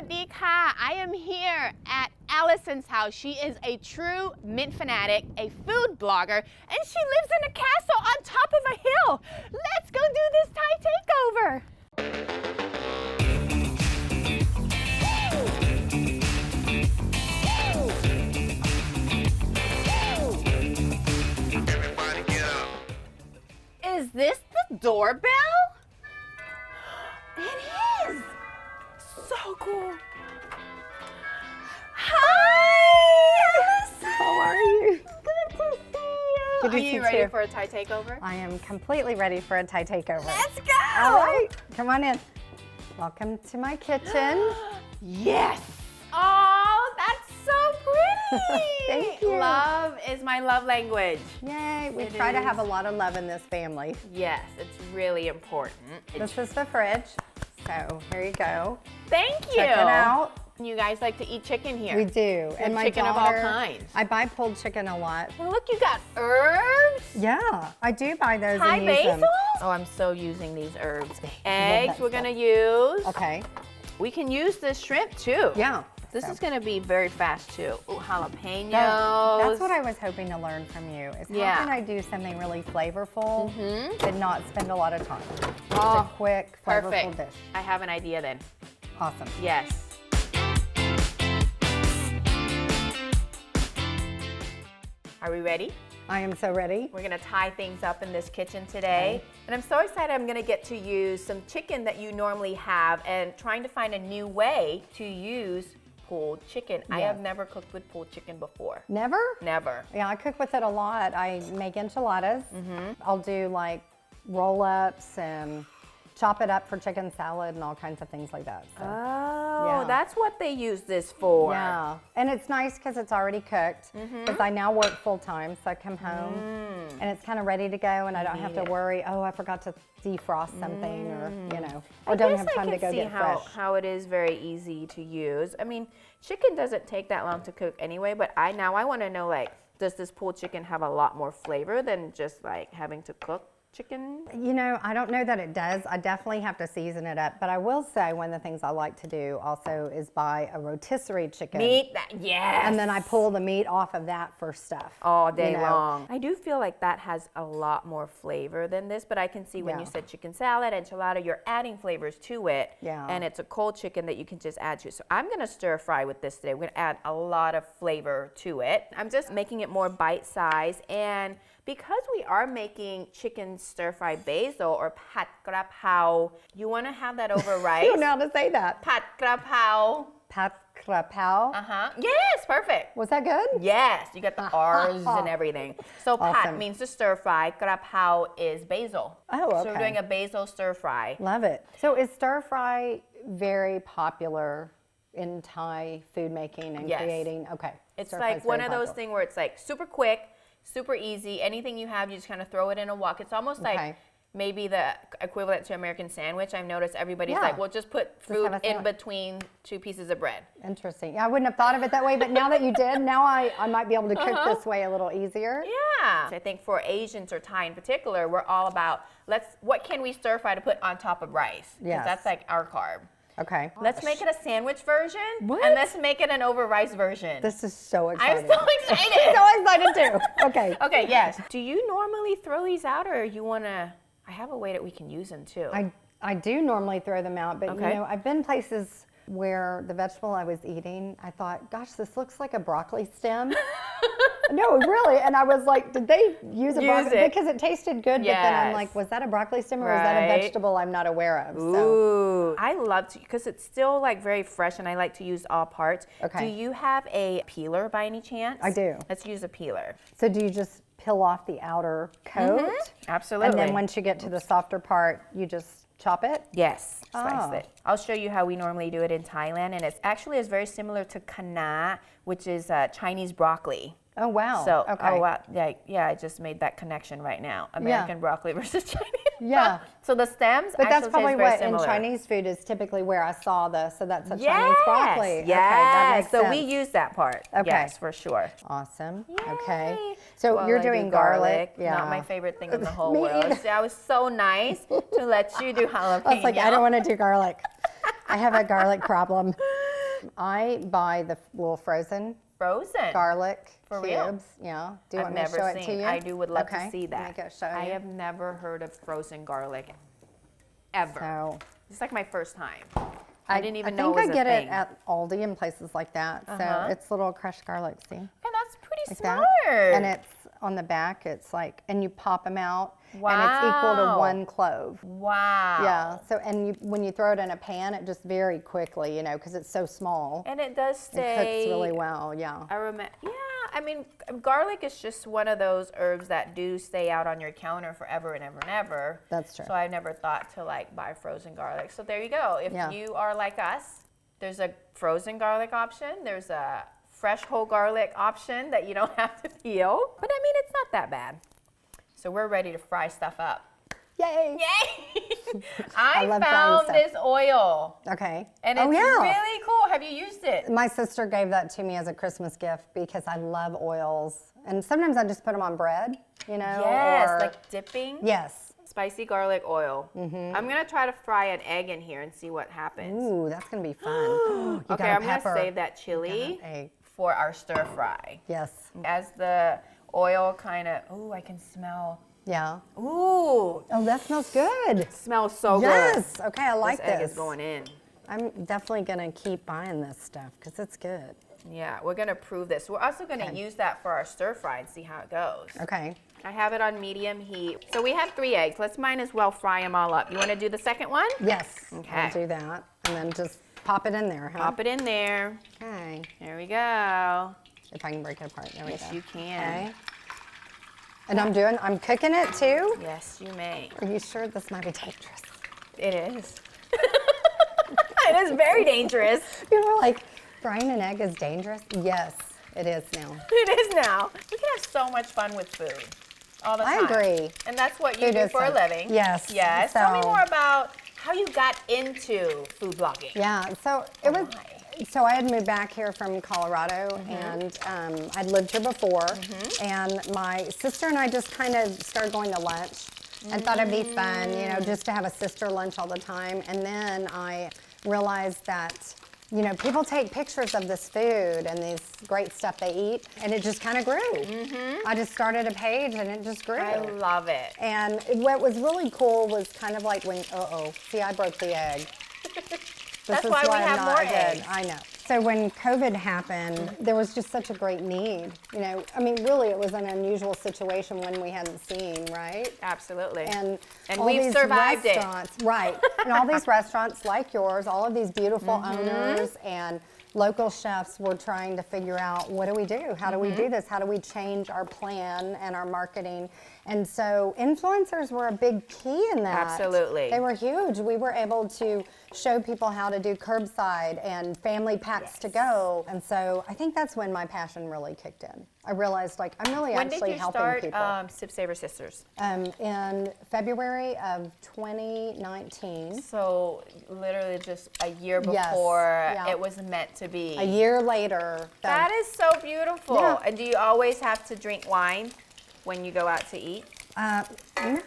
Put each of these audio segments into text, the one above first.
วัสดีค่ะ I am here at Allyson's house. She is a true mint fanatic, a food blogger, and she lives in a castle on top of a hill. Let's go do this Thai takeover. Everybody get up. Is this the doorbell? It is. So cool. Hi, Allyson. How are you? Good to see you. Good to Are see you ready you. for a Thai takeover? I am completely ready for a Thai takeover. Let's go. All right, come on in. Welcome to my kitchen. Yes. Oh, that's so pretty. Thank you. Love is my love language. Yay, we It try to is. have a lot of love in this family. Yes, it's really important. This is the fridge. So here you go. Thank you. Check it out. You guys like to eat chicken here? We do. And chicken of all kinds. I buy pulled chicken a lot. Well, look, you got herbs. Yeah, I do buy those Thai and use basil. them. Oh, I'm so using these herbs. that Eggs we're stuff. gonna use. Okay, We can use the shrimp too. yeah. This So is gonna be very fast too. Ooh, jalapenos. that's what I was hoping to learn from you, is Yeah. how can I do something really flavorful and not spend a lot of time? Just Oh, a quick, flavorful Perfect. dish. I have an idea then. Awesome. Yes. Are we ready? I am so ready. We're gonna tie things up in this kitchen today. And I'm so excited I'm gonna get to use some chicken that you normally have and trying to find a new way to use pulled chicken. I Yes. have never cooked with pulled chicken before. Never? Never. Yeah, I cook with it a lot. I make enchiladas. Mm-hmm. I'll do like roll-ups and chop it up for chicken salad and all kinds of things like that. So, Oh, Yeah. that's what they use this for. yeah, and it's nice because it's already cooked. Mm-hmm. Because I now work full time, so I come home and it's kind of ready to go, and I don't have to worry. Oh, I forgot to defrost something, or or don't have time to go get fresh. How it is very easy to use. I mean, chicken doesn't take that long to cook anyway, but I want to know, like, does this pulled chicken have a lot more flavor than just like having to cook chicken? I don't know that it does. I definitely have to season it up. But I will say one of the things I like to do also is buy a rotisserie chicken. Meat, yes. And then I pull the meat off of that for stuff. all day you know. long. I do feel like that has a lot more flavor than this, but I can see when you Yeah. said chicken salad, enchilada, you're adding flavors to it. Yeah. And it's a cold chicken that you can just add to. So I'm gonna stir fry with this today. We're gonna add a lot of flavor to it. I'm just making it more bite size, and because we are making chicken stir fry basil or pat krapow, you wanna have that over rice. I don't know how to say that. Pat krapow. Pat krapow. Yes, perfect. Was that good? Yes, you got the R's and everything. So pat Awesome. means to stir fry. Krapow is basil. Oh, So we're okay. doing a basil stir fry. Love it. So is stir fry very popular in Thai food making and Yes. creating? Okay. It's Stir fry like is one very of those popular. things where it's like super quick, super easy. Anything you have, you just kind of throw it in a wok. It's almost like Okay. maybe the equivalent to American sandwich. I've noticed everybody's Yeah. like, well, just put fruit have a in sandwich. between two pieces of bread. Interesting. Yeah, I wouldn't have thought of it that way, but now that you did, now I might be able to cook this way a little easier. Yeah. I think for Asians or Thai in particular, we're all about what can we stir fry to put on top of rice? 'Cause Yes. that's like our carb. Okay. Let's make it a sandwich version, What? and let's make it an over rice version. This is so I'm exciting. so excited. so excited too. Okay. Okay, yes. Do you normally throw these out, or you wanna? I have a way that we can use them too. I do normally throw them out, but Okay. I've been places where the vegetable I was eating, I thought, gosh, this looks like a broccoli stem. No, really. And I was like, did they use a broccoli? it. Because it tasted good, but then I'm Yes. like, was that a broccoli stem or was that a Right. vegetable I'm not aware of? So, Ooh, I love to because it's still like very fresh, and I like to use all parts. Okay. Do you have a peeler by any chance? I do. Let's use a peeler. so do you just peel off the outer coat? Absolutely. And then once you get to the softer part, you just chop it? Yes, slice Oh. it. I'll show you how we normally do it in Thailand, and it's very similar to kana, which is Chinese broccoli. Oh, wow. So, okay. oh wow, yeah, I just made that connection right now. American broccoli versus Chinese. Yeah. So the stems But that's actually probably taste very what similar. in Chinese food is typically where I saw this. So that's a Yes, Chinese broccoli. yes. Okay, that makes so sense. we use that part. Okay. Yes, for sure. Awesome. Yay. Okay. So Well, you're I do doing garlic. Yeah. Not my favorite thing in the whole Me world. either. See, I was so nice to let you do jalapeno. I was like, I don't want to do garlic. I have a garlic problem. I buy the little frozen garlic For cubes. real? Yeah. Do you I've want me to never show it to seen. you? I would love to Okay. see that. Let me go show I you. have never heard of frozen garlic ever. So, It's like my first time. I didn't even know it was I think I a get thing. it at Aldi and places like that. So it's little crushed garlic, see? And that's pretty Like smart. that. And it's on the back, it's like, and you pop them out. And it's equal to Wow. 1 clove. Wow. Yeah. So, and when you throw it in a pan, it just very quickly, you know, because it's so small. And it does It cooks stay. really well, yeah. I remember. Yeah, I mean, garlic is just one of those herbs that do stay out on your counter forever and ever and ever. That's true. So I never thought to like buy frozen garlic. So there you go. If Yeah. you are like us, there's a frozen garlic option. There's a fresh whole garlic option that you don't have to peel. But I mean, it's not that bad. So we're ready to fry stuff up. Yay! Yay! I love frying found stuff. this oil. Okay. And it's really cool. Have you used it? My sister gave that to me as a Christmas gift because I love oils. And sometimes I just put them on bread, you know? Yes, or, like dipping. yes. Spicy garlic oil. I'm gonna try to fry an egg in here and see what happens. Ooh, that's going to be fun. You Okay, got a I'm gonna pepper. save that chili Got an egg. for our stir fry. Yes. As the oil kind of, ooh, I can smell. Yeah. Ooh, Oh, that smells good. smells so good. Yes. Okay, I like this this. egg is going in. I'm definitely going to keep buying this stuff because it's good. Yeah, we're gonna prove this. We're also gonna use that for our stir fry and see how it goes. Okay. I have it on medium heat. So we have 3 eggs. Let's might as well fry them all up. You wanna do the second one? Yes. Okay. I'll do that. And then just pop it in there, huh? Pop it in there. Okay. There we go. If I can break it apart. There we Yes, go. you can. Okay. And I'm cooking it too? Yes, you may. Are you sure this might be dangerous? It is. It is very dangerous. People are like, frying an egg is dangerous? Yes, it is now. It is now. We can have so much fun with food all the I time. agree. And that's what you Food do is for a fun. living. Yes. Yes. Tell me So- more about how you got into food blogging. Yeah, so it was. my. So I had moved back here from Colorado, and I'd lived here before. And my sister and I just kind of started going to lunch, and thought it'd be fun, you know, just to have a sister lunch all the time. And then I realized that, you know, people take pictures of this food and this great stuff they eat, and it just kind of grew. I just started a page, and it just grew. I love it. And what was really cool was kind of like when, see, I broke the egg. That's is why we I'm have not more good. eggs. I know. So when COVID happened, there was just such a great need. You know, I mean, really, it was an unusual situation when we hadn't seen, right? Absolutely. And all we've these survived it. restaurants, right? And all these restaurants like yours, all of these beautiful owners and local chefs were trying to figure out, what do we do? How do we do this? How do we change our plan and our marketing? And so influencers were a big key in that. Absolutely. They were huge. We were able to show people how to do curbside and family packs to go. And so I think that's when my passion really kicked in. I realized, like, I'm really When did actually you helping start people. SipSavorSisters? In February of 2019. So literally just a year Yes, before yeah. it was meant to be. A year later. That is so beautiful. Yeah. And do you always have to drink wine when you go out to eat?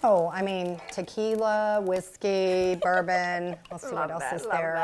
No, I mean, tequila, whiskey, bourbon. Let's see what Love else that, is love there.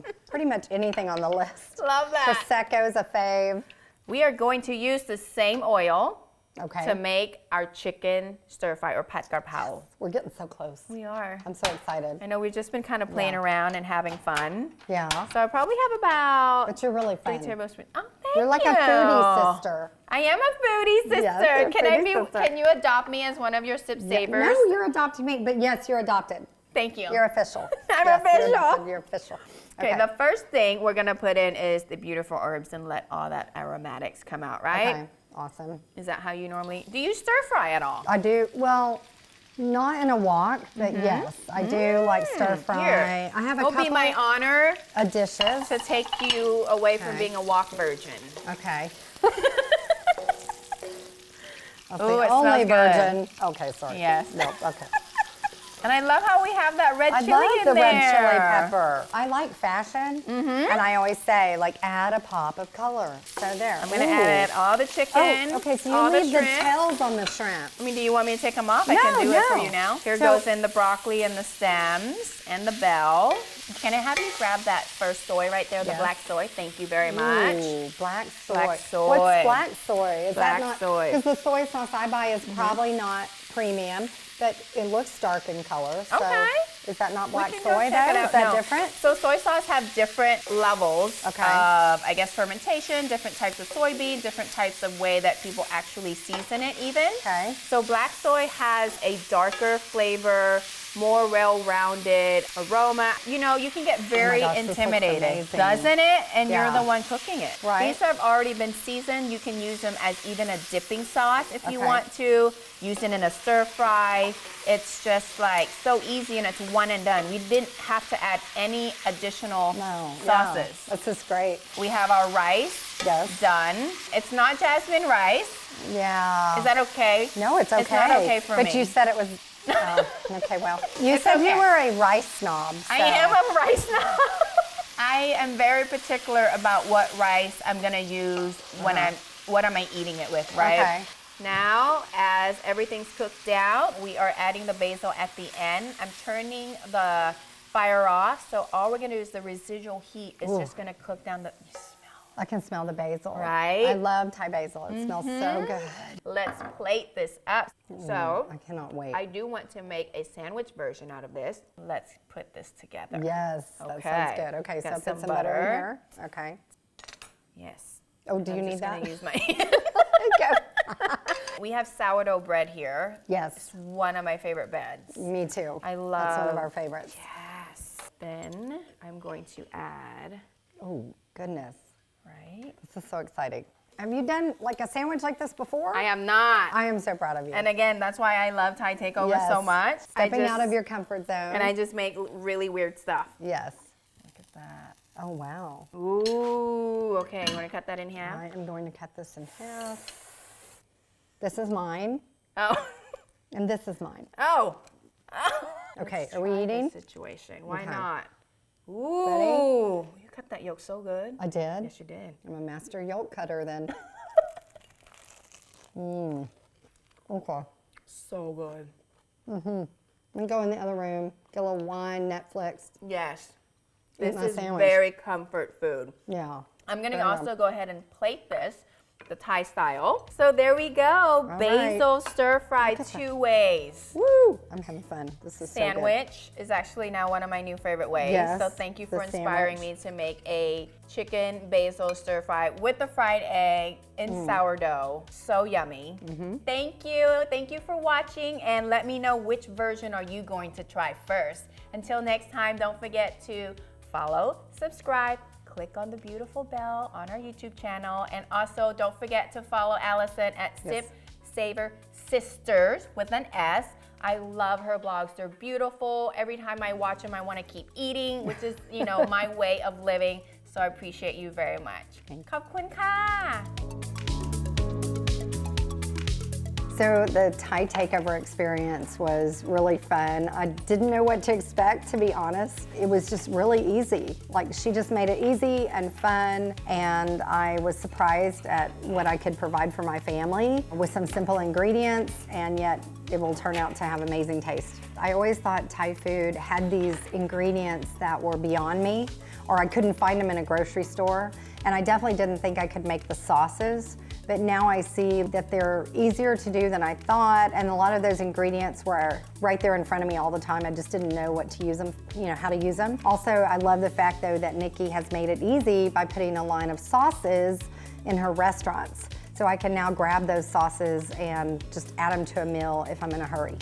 that. Pretty much anything on the list. Love that. Prosecco's a fave. We are going to use the same oil Okay. to make our chicken stir fry or pat krapow. We're getting so close. We are. I'm so excited. I know we've just been kind of playing Yeah. around and having fun. Yeah. So I probably have about But you're really 3 fun. tablespoons. Oh, thank You're like you. a foodie sister. I am a foodie sister. Yes, you're a Can I foodie be? sister. Can you adopt me as one of your sip savers? No, you're adopting me, but yes, you're adopted. Thank you. You're official. I'm Yes, official. You're adopted. You're official. Okay, the first thing we're gonna put in is the beautiful herbs and let all that aromatics come out, right? Okay. Awesome. Is that how you normally, do you stir fry at all? I do, well, not in a wok, but yes, I do like stir fry. Here. I have a It'll couple be my honor of dishes. to take you away from Okay. being a wok virgin. Okay. That's Ooh, the it only smells good. virgin. Okay, sorry. Yes. Nope, okay. And I love how we have that red chili I love the there. red chili pepper. I like fashion, and I always say, like, add a pop of color. So there. I'm gonna add all the chicken. Oh, okay, so all you leave the shrimp. tails on the shrimp. I mean, do you want me to take them off? I can do it for you now. Here So- goes in the broccoli and the stems and the bell. Can I have you grab that first soy right there, the Yes. black soy? Thank you very much. Ooh, black soy. Black soy. What's black soy? Is Black that not, soy. Because the soy sauce I buy is probably not premium, but it looks dark in color. So Okay. is that not We black can go soy check it though? out. Is that No. different? So soy sauce have different levels Okay. of, I guess, fermentation, different types of soybean, different types of way that people actually season it even. Okay. So black soy has a darker flavor, more well-rounded aroma. You know, you can get very gosh, this looks intimidated, amazing. doesn't it? And Yeah. you're the one cooking it. Right. These have already been seasoned. You can use them as even a dipping sauce if you Okay. want to. Use it in a stir fry. It's just like so easy and it's one and done. We didn't have to add any additional sauces. No, this is great. We have our rice Yes. done. It's not jasmine rice. Yeah. Is that okay? No, it's okay. It's not okay for me. But you said it was. Oh, okay, well. You It's said okay. you were a rice snob. I so- am a rice snob. I am very particular about what rice I'm gonna use when what am I eating it with, right? Okay. Now, as everything's cooked down, we are adding the basil at the end. I'm turning the fire off, so all we're gonna do is the residual heat is just gonna cook down the, you smell. I can smell the basil. Right? I love Thai basil. It smells so good. Let's plate this up. So, I cannot wait. I do want to make a sandwich version out of this. Let's put this together. Yes, that sounds good. Okay, so Got put some butter in here. Okay. Yes. Oh, do you I'm need just that? gonna use my Okay. We have sourdough bread here. Yes, It's one of my favorite breads. me too. I That's one of love- our favorites. Yes. Then I'm going to add, Oh, goodness. right? This is so exciting. Have you done like a sandwich like this before? I am not. I am so proud of you. And again, that's why I love Thai Takeover so Yes. much. Stepping out of your comfort zone. And I just make really weird stuff. Yes. Look at that. Oh, wow. Ooh, okay, you wanna cut that in half? I am going to cut this in half. This is mine, Oh. and this is mine. Oh. Okay, Let's are we try this eating? situation. Why Okay. not? Ooh. You cut that yolk so good. I did. Yes, you did. I'm a master yolk cutter then. Okay. So good. I'm gonna go in the other room, get a little wine, Netflix. Yes. Eat This my is sandwich. very comfort food. Yeah. I'm gonna Very also go ahead and plate this the Thai style. So there we go. right. Basil stir fry Look at that. 2 ways. Woo! I'm having fun. This is Sandwich is actually now one of my new favorite ways. Yes, So thank you for the inspiring me to make a chicken basil stir fry with the fried egg and sourdough. So yummy. Thank you. Thank you for watching, and let me know which version are you going to try first. Until next time, don't forget to follow, subscribe, click on the beautiful bell on our YouTube channel, and also don't forget to follow Allyson at Yes. SipSavorSisters with an S. I love her blogs. They're beautiful. Every time I watch them, I want to keep eating, which is, you know, my way of living. So I appreciate you very much. ขอบคุณค่ะ So the Thai Takeover experience was really fun. I didn't know what to expect, to be honest. It was just really easy. Like, she just made it easy and fun, and I was surprised at what I could provide for my family with some simple ingredients, and yet it will turn out to have amazing taste. I always thought Thai food had these ingredients that were beyond me, or I couldn't find them in a grocery store, and I definitely didn't think I could make the sauces. But now I see that they're easier to do than I thought, and a lot of those ingredients were right there in front of me all the time. I just didn't know what to use them, how to use them. Also, I love the fact though that Nikki has made it easy by putting a line of sauces in her restaurants. So I can now grab those sauces and just add them to a meal if I'm in a hurry.